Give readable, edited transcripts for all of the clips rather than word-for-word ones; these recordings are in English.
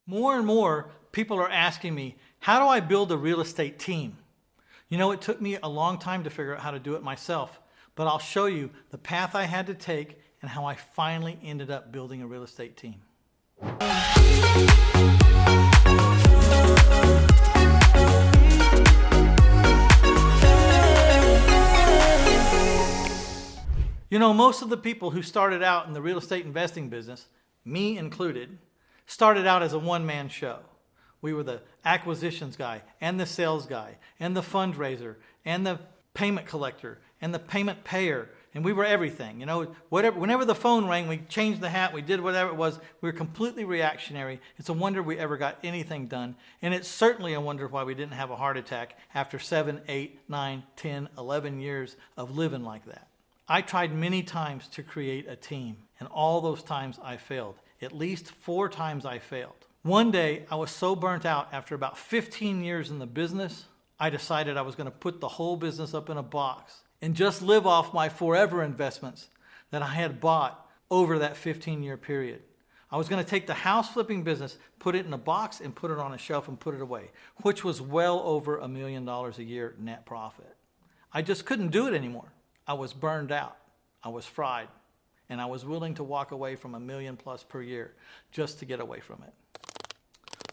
More and more people are asking me, how do I build a real estate team? You know, it took me a long time to figure out how to do it myself, but I'll show you the path I had to take and how I finally ended up building a real estate team. You know, most of the people who started out in the real estate investing business, me included, started out as a one-man show. We were the acquisitions guy and the sales guy and the fundraiser and the payment collector and the payment payer, and we were everything. You know, whenever the phone rang, we changed the hat, we did whatever it was. We were completely reactionary. It's a wonder we ever got anything done, and it's certainly a wonder why we didn't have a heart attack after 7, 8, 9, 10, 11 years of living like that. I tried many times to create a team, and all those times I failed. At least 4 times I failed. One day, I was so burnt out after about 15 years in the business, I decided I was going to put the whole business up in a box and just live off my forever investments that I had bought over that 15-year period. I was going to take the house flipping business, put it in a box, and put it on a shelf and put it away, which was well over $1 million a year net profit. I just couldn't do it anymore. I was burned out. I was fried. And I was willing to walk away from $1 million+ per year just to get away from it.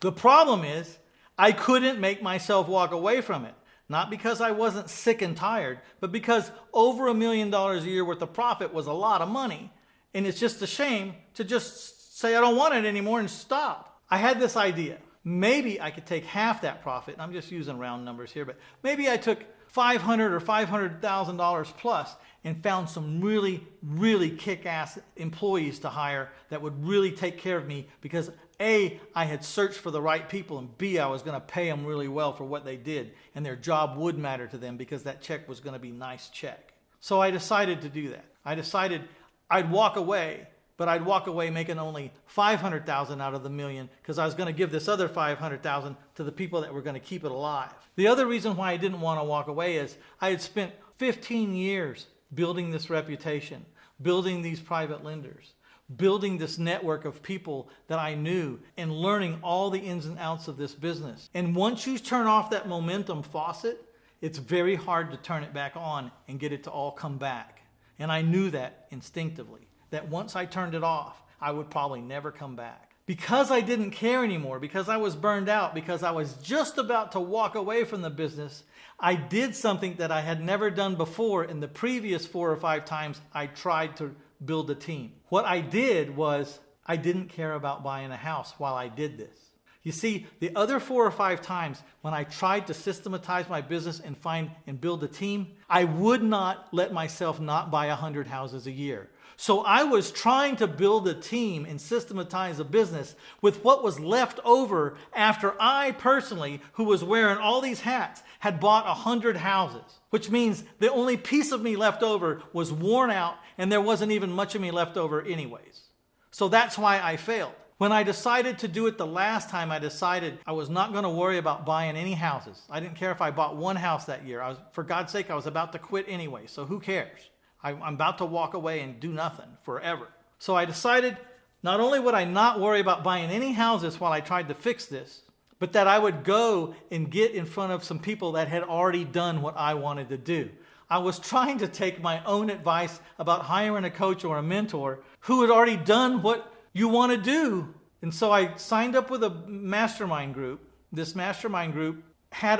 The problem is, I couldn't make myself walk away from it. Not because I wasn't sick and tired, but because over $1 million a year worth of profit was a lot of money. And it's just a shame to just say I don't want it anymore and stop. I had this idea. Maybe I could take half that profit, and I'm just using round numbers here, but maybe I took $500,000 or $500,000 plus and found some really, really kick-ass employees to hire that would really take care of me because A, I had searched for the right people, and B, I was going to pay them really well for what they did, and their job would matter to them because that check was going to be a nice check. So I decided to do that. I decided I'd walk away, but I'd walk away making only $500,000 out of the $1 million because I was going to give this other $500,000 to the people that were going to keep it alive. The other reason why I didn't want to walk away is I had spent 15 years building this reputation, building these private lenders, building this network of people that I knew, and learning all the ins and outs of this business. And once you turn off that momentum faucet, it's very hard to turn it back on and get it to all come back. And I knew that instinctively, that once I turned it off, I would probably never come back. Because I didn't care anymore, because I was burned out, because I was just about to walk away from the business, I did something that I had never done before in the previous 4 or 5 times I tried to build a team. What I did was I didn't care about buying a house while I did this. You see, the other 4 or 5 times when I tried to systematize my business and find and build a team, I would not let myself not buy 100 houses a year. So I was trying to build a team and systematize a business with what was left over after I personally, who was wearing all these hats, had bought 100 houses, which means the only piece of me left over was worn out and there wasn't even much of me left over anyways. So that's why I failed. When I decided to do it the last time, I decided I was not going to worry about buying any houses. I didn't care if I bought 1 house that year. For God's sake, I was about to quit anyway, so who cares? I'm about to walk away and do nothing forever. So I decided not only would I not worry about buying any houses while I tried to fix this, but that I would go and get in front of some people that had already done what I wanted to do. I was trying to take my own advice about hiring a coach or a mentor who had already done what you want to do. And so I signed up with a mastermind group. This mastermind group had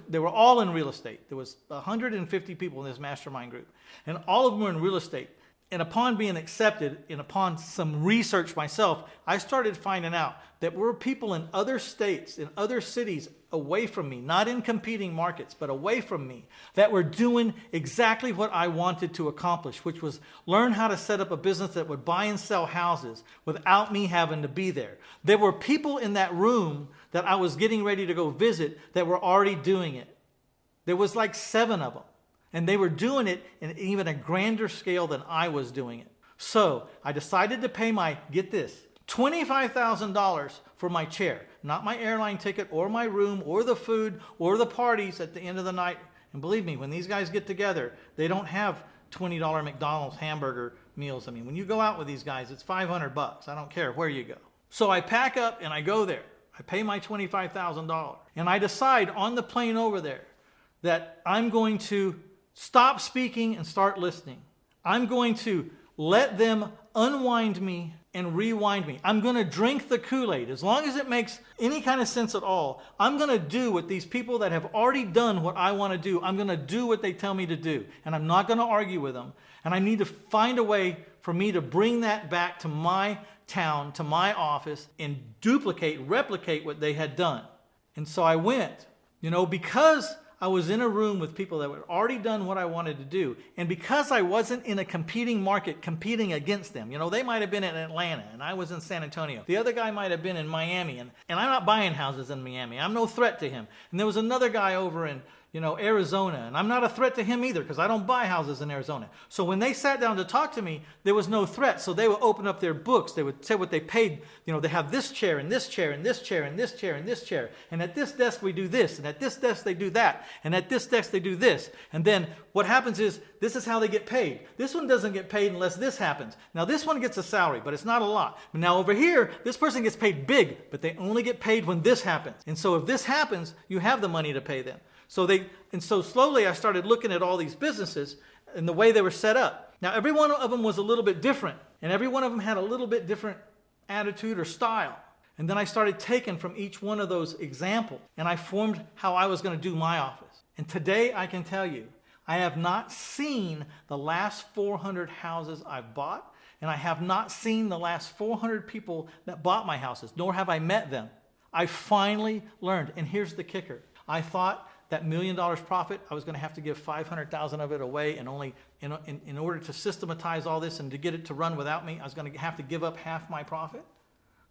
they were all in real estate. There was 150 people in this mastermind group, and all of them were in real estate. And upon being accepted and upon some research myself, I started finding out that there were people in other states, in other cities away from me, not in competing markets, but away from me, that were doing exactly what I wanted to accomplish, which was learn how to set up a business that would buy and sell houses without me having to be there. There were people in that room that I was getting ready to go visit that were already doing it. There was like 7 of them. And they were doing it in even a grander scale than I was doing it. So I decided to pay get this, $25,000 for my chair. Not my airline ticket or my room or the food or the parties at the end of the night. And believe me, when these guys get together, they don't have $20 McDonald's hamburger meals. I mean, when you go out with these guys, it's $500. I don't care where you go. So I pack up and I go there. I pay my $25,000. And I decide on the plane over there that I'm going to stop speaking and start listening. I'm going to let them unwind me and rewind me. I'm going to drink the Kool-Aid. As long as it makes any kind of sense at all, I'm going to do what these people that have already done what I want to do, I'm going to do what they tell me to do. And I'm not going to argue with them. And I need to find a way for me to bring that back to my town, to my office, and replicate what they had done. And so I went, because I was in a room with people that had already done what I wanted to do. And because I wasn't in a competing market, competing against them. They might have been in Atlanta and I was in San Antonio. The other guy might have been in Miami. And I'm not buying houses in Miami. I'm no threat to him. And there was another guy over in Arizona. And I'm not a threat to him either because I don't buy houses in Arizona. So when they sat down to talk to me, there was no threat. So they would open up their books. They would say what they paid. They have this chair and this chair and this chair and this chair and this chair. And at this desk we do this. And at this desk they do that. And at this desk they do this. And then what happens is this is how they get paid. This one doesn't get paid unless this happens. Now this one gets a salary, but it's not a lot. But now over here, this person gets paid big, but they only get paid when this happens. And so if this happens, you have the money to pay them. So slowly I started looking at all these businesses and the way they were set up. Now every one of them was a little bit different, and every one of them had a little bit different attitude or style. And then I started taking from each one of those examples, and I formed how I was going to do my office. And today I can tell you, I have not seen the last 400 houses I've bought, and I have not seen the last 400 people that bought my houses, nor have I met them. I finally learned, and here's the kicker. I thought that $1 million profit, I was going to have to give 500,000 of it away, and only in order to systematize all this and to get it to run without me, I was going to have to give up half my profit.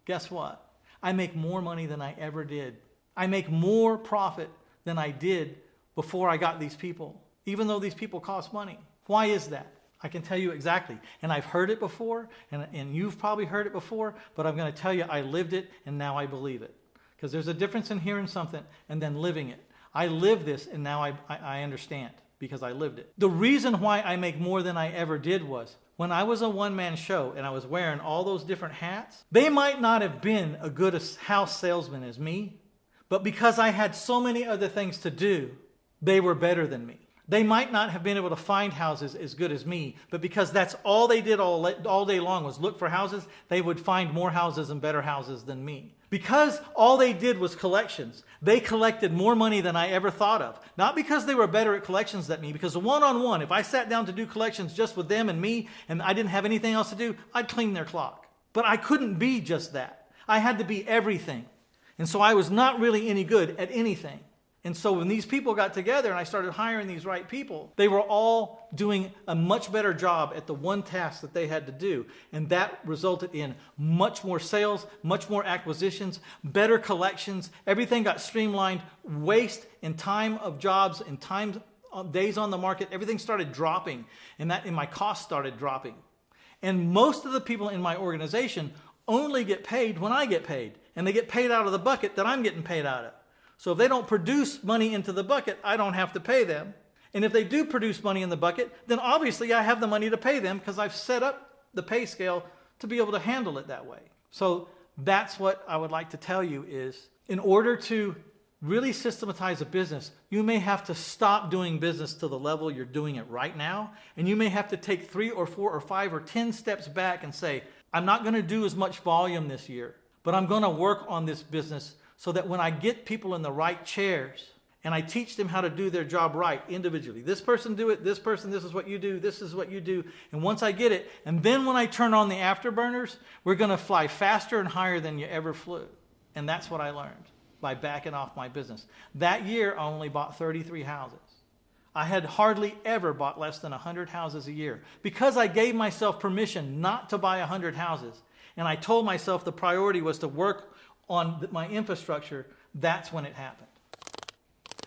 Guess what? I make more money than I ever did. I make more profit than I did before I got these people, even though these people cost money. Why is that? I can tell you exactly. And I've heard it before, and you've probably heard it before, but I'm going to tell you I lived it, and now I believe it. Because there's a difference in hearing something and then living it. I live this, and now I understand because I lived it. The reason why I make more than I ever did was when I was a one-man show and I was wearing all those different hats, they might not have been a good house salesman as me, but because I had so many other things to do, they were better than me. They might not have been able to find houses as good as me, but because that's all they did all day long was look for houses, they would find more houses and better houses than me. Because all they did was collections, they collected more money than I ever thought of. Not because they were better at collections than me, because one-on-one, if I sat down to do collections just with them and me, and I didn't have anything else to do, I'd clean their clock. But I couldn't be just that. I had to be everything. And so I was not really any good at anything. And so when these people got together and I started hiring these right people, they were all doing a much better job at the one task that they had to do. And that resulted in much more sales, much more acquisitions, better collections. Everything got streamlined. Waste and time of jobs and time days on the market, everything started dropping. And my costs started dropping. And most of the people in my organization only get paid when I get paid. And they get paid out of the bucket that I'm getting paid out of. So if they don't produce money into the bucket, I don't have to pay them. And if they do produce money in the bucket, then obviously I have the money to pay them because I've set up the pay scale to be able to handle it that way. So that's what I would like to tell you is in order to really systematize a business, you may have to stop doing business to the level you're doing it right now. And you may have to take 3 or 4 or 5 or 10 steps back and say, I'm not going to do as much volume this year, but I'm going to work on this business so that when I get people in the right chairs and I teach them how to do their job right individually, this person do it, this person, this is what you do, this is what you do. And once I get it, and then when I turn on the afterburners, we're going to fly faster and higher than you ever flew. And that's what I learned by backing off my business. That year, I only bought 33 houses. I had hardly ever bought less than 100 houses a year because I gave myself permission not to buy 100 houses. And I told myself the priority was to work on my infrastructure. That's when it happened.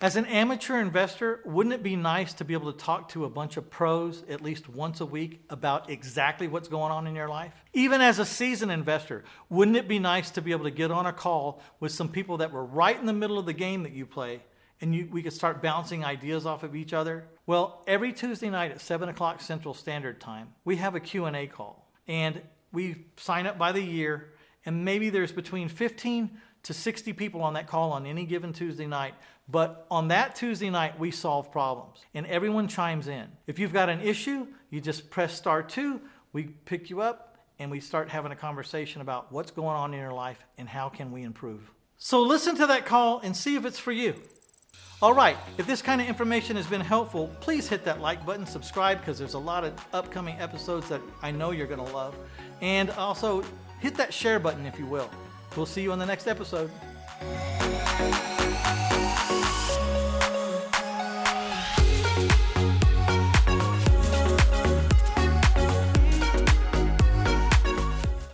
As an amateur investor, wouldn't it be nice to be able to talk to a bunch of pros at least once a week about exactly what's going on in your life? Even as a seasoned investor, wouldn't it be nice to be able to get on a call with some people that were right in the middle of the game that you play and we could start bouncing ideas off of each other? Well, every Tuesday night at 7 o'clock Central Standard Time, we have a Q&A call. And we sign up by the year. And maybe there's between 15 to 60 people on that call on any given Tuesday night. But on that Tuesday night, we solve problems and everyone chimes in. If you've got an issue, you just press *2. We pick you up and we start having a conversation about what's going on in your life and how can we improve. So listen to that call and see if it's for you. All right, if this kind of information has been helpful, please hit that like button, subscribe, because there's a lot of upcoming episodes that I know you're going to love. And also hit that share button if you will. We'll see you on the next episode.